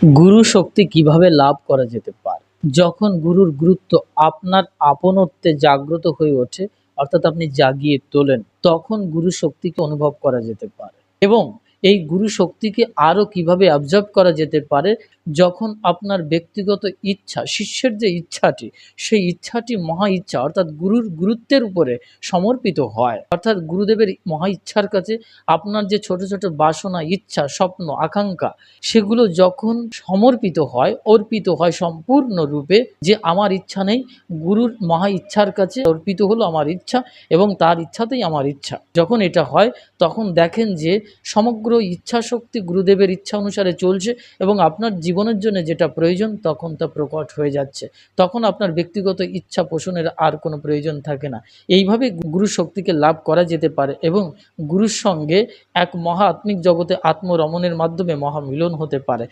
গুরু শক্তি কিভাবে লাভ করা যেতে পারে? যখন গুরুর গুরুত্ব আপনার আপনত্বে জাগ্রত হয়ে ওঠে, অর্থাৎ আপনি জাগিয়ে তোলেন, তখন গুরু শক্তিকে অনুভব করা যেতে পারে। এবং এই গুরু শক্তিকে আরো কিভাবে অবজার্ভ করা যেতে পারে, যখন আপনার ব্যক্তিগত ইচ্ছা, শিষ্যের যে ইচ্ছাটি, সেই ইচ্ছাটি মহা ইচ্ছা অর্থাৎ গুরুর গুরুত্বের উপরে সমর্পিত হয়। অর্থাৎ গুরুদেবের মহা ইচ্ছার কাছে আপনার যে ছোট, ছোট বাসনা, ইচ্ছা, স্বপ্ন, আকাঙ্ক্ষা সেগুলো যখন সমর্পিত হয়, অর্পিত হয় সম্পূর্ণরূপে, যে আমার ইচ্ছা নেই, গুরুর মহা ইচ্ছার কাছে অর্পিত হলো আমার ইচ্ছা এবং তার ইচ্ছাতেই আমার ইচ্ছা। যখন এটা হয় তখন দেখেন যে সমগ্র ইচ্ছাশক্তি গুরুদেবের ইচ্ছা অনুসারে চলছে এবং আপনার জীবনের জন্য যেটা প্রয়োজন তখন তা প্রকট হয়ে যাচ্ছে। তখন আপনার ব্যক্তিগত ইচ্ছা পোষণের আর কোনো প্রয়োজন থাকে না। এইভাবে গুরু শক্তিকে লাভ করা যেতে পারে এবং গুরুর সঙ্গে এক মহা আত্মিক জগতে আত্মরমণের মাধ্যমে মহামিলন হতে পারে।